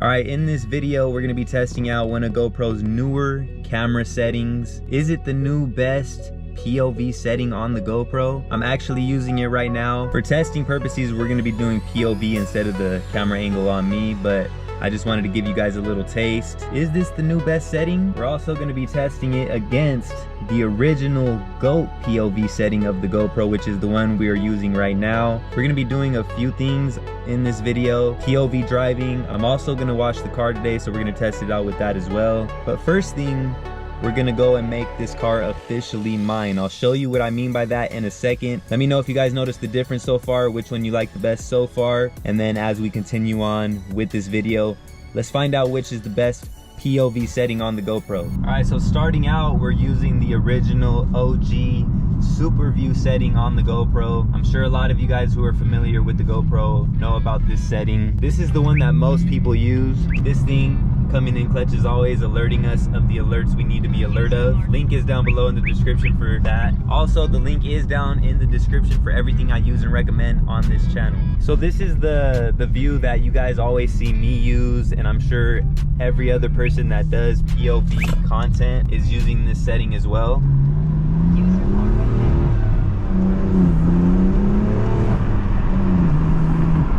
All right, in this video, we're gonna be testing out one of GoPro's newer camera settings. Is it the new best POV setting on the GoPro? I'm actually using it right now. For testing purposes, we're gonna be doing POV instead of the camera angle on me, but I just wanted to give you guys a little taste. Is this the new best setting? We're also gonna be testing it against the original GOAT POV setting of the GoPro, which is the one we are using right now. We're gonna be doing a few things in this video. POV driving. I'm also gonna wash the car today, so we're gonna test it out with that as well. But first thing, we're gonna go and make this car officially mine. I'll show you what I mean by that in a second. Let me know if you guys noticed the difference so far, which one you like the best so far. And then as we continue on with this video, let's find out which is the best POV setting on the GoPro. All right, so starting out, we're using the original OG Superview setting on the GoPro. I'm sure a lot of you guys who are familiar with the GoPro know about this setting. This is the one that most people use. This thing coming in clutch is always alerting us of the alerts we need to be alert of. Link is down below in the description for that. Also, the link is down in the description for everything I use and recommend on this channel. So this is the view that you guys always see me use, and I'm sure every other person that does POV content is using this setting as well.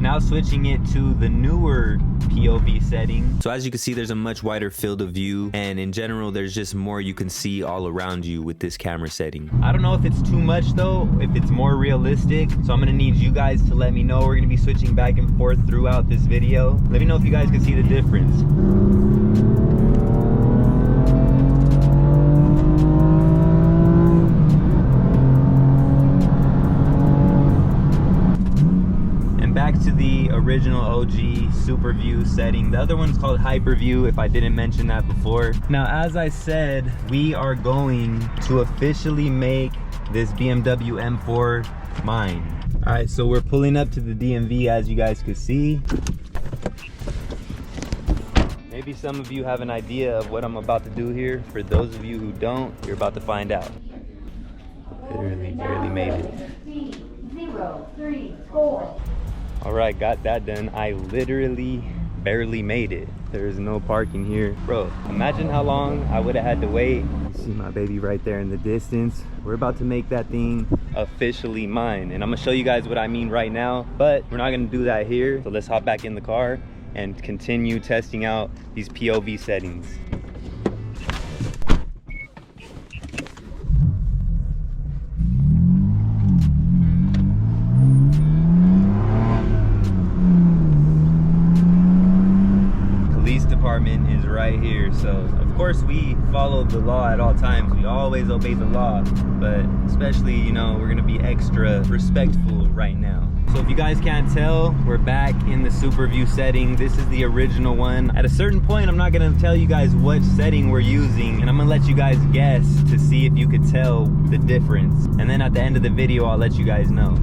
Now switching it to the newer POV setting. So as you can see, there's a much wider field of view, and in general there's just more you can see all around you with this camera setting. I don't know if it's too much though, if it's more realistic, so I'm gonna need you guys to let me know. We're gonna be switching back and forth throughout this video. Let me know if you guys can see the difference. Back to the original OG Superview setting. The other one's called Hyperview, if I didn't mention that before. Now, as I said, we are going to officially make this BMW M4 mine. All right, so we're pulling up to the DMV, as you guys could see. Maybe some of you have an idea of what I'm about to do here. For those of you who don't, you're about to find out. Literally barely made it. 0, 3, 4. All right, got that done. I literally barely made it. There's no parking here. Bro, imagine how long I would have had to wait. You see my baby right there in the distance. We're about to make that thing officially mine. And I'm gonna show you guys what I mean right now, but we're not gonna do that here. So let's hop back in the car and continue testing out these POV settings. Department is right here, so of course we follow the law at all times. We always obey the law, but especially, you know, we're gonna be extra respectful right now. So if you guys can't tell, we're back in the Superview setting. This is the original one. At a certain point, I'm not gonna tell you guys what setting we're using, and I'm gonna let you guys guess to see if you could tell the difference. And then at the end of the video, I'll let you guys know.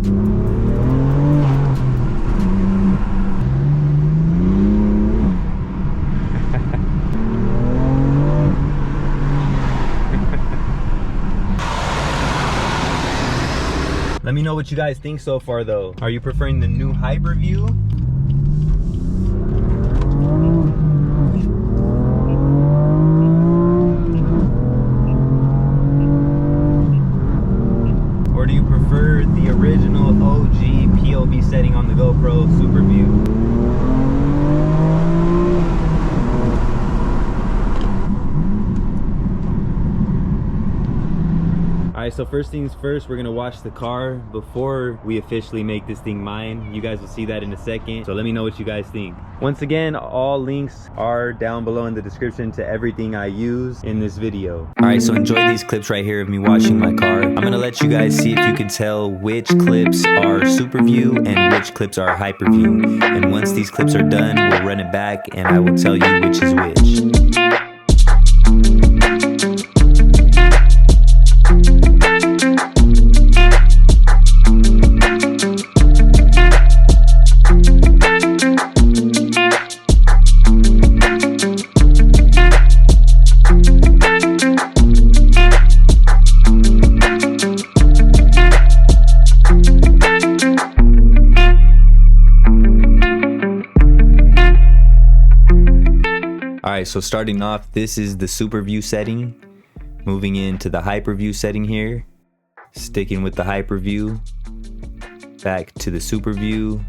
Let me know what you guys think so far though. Are you preferring the new Hyperview? Or do you prefer the original OG POV setting on the GoPro Superview? Alright, so first things first, we're gonna wash the car before we officially make this thing mine. You guys will see that in a second, so let me know what you guys think. Once again, all links are down below in the description to everything I use in this video. Alright, so enjoy these clips right here of me washing my car. I'm gonna let you guys see if you can tell which clips are Superview and which clips are Hyperview. And once these clips are done, we'll run it back and I will tell you which is which. All right, so starting off, this is the Superview setting. Moving into the Hyperview setting here. Sticking with the Hyperview. Back to the Superview.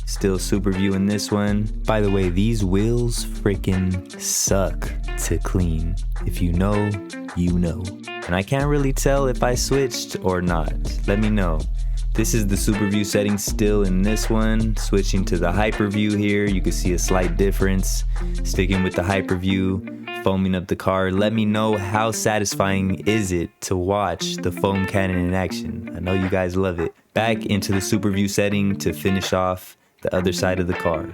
Still Superview in this one. By the way, these wheels freaking suck to clean. If you know, you know. And I can't really tell if I switched or not. Let me know. This is the Superview setting still in this one. Switching to the Hyperview here, you can see a slight difference. Sticking with the Hyperview, foaming up the car. Let me know how satisfying is it to watch the foam cannon in action. I know you guys love it. Back into the Superview setting to finish off the other side of the car.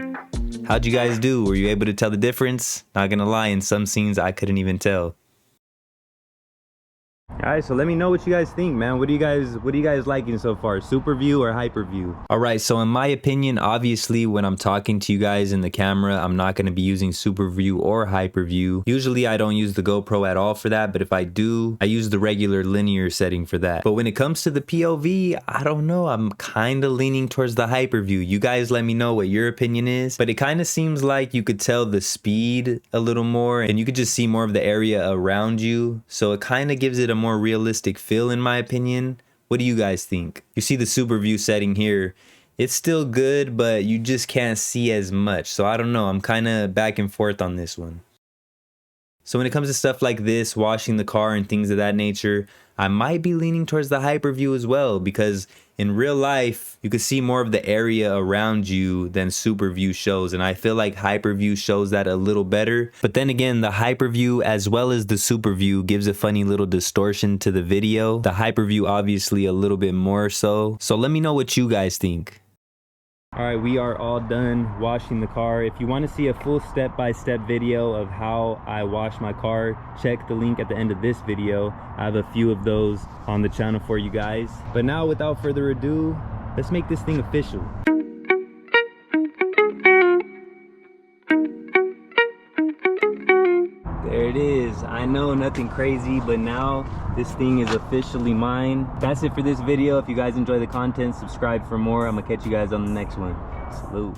How'd you guys do? Were you able to tell the difference? Not gonna lie, in some scenes I couldn't even tell. Alright, so let me know what you guys think, man. What are you guys liking so far? Superview or Hyperview? Alright, so in my opinion, obviously when I'm talking to you guys in the camera, I'm not going to be using Superview or Hyperview. Usually I don't use the GoPro at all for that, but if I do, I use the regular linear setting for that. But when it comes to the POV, I don't know. I'm kind of leaning towards the Hyperview. You guys let me know what your opinion is, but it kind of seems like you could tell the speed a little more and you could just see more of the area around you. So it kind of gives it a more realistic feel in my opinion. What do you guys think? You see the Superview setting here. It's still good, but you just can't see as much. So I don't know. I'm kind of back and forth on this one. So when it comes to stuff like this, washing the car and things of that nature, I might be leaning towards the Hyperview as well, because in real life, you can see more of the area around you than Superview shows. And I feel like Hyperview shows that a little better. But then again, the Hyperview as well as the Superview gives a funny little distortion to the video. The Hyperview obviously a little bit more so. So let me know what you guys think. All right, we are all done washing the car. If you want to see a full step-by-step video of how I wash my car, check the link at the end of this video. I have a few of those on the channel for you guys. But now, without further ado, let's make this thing official. There it is. I know, nothing crazy, but now this thing is officially mine. That's it for this video. If you guys enjoy the content, subscribe for more. I'm gonna catch you guys on the next one. Salute.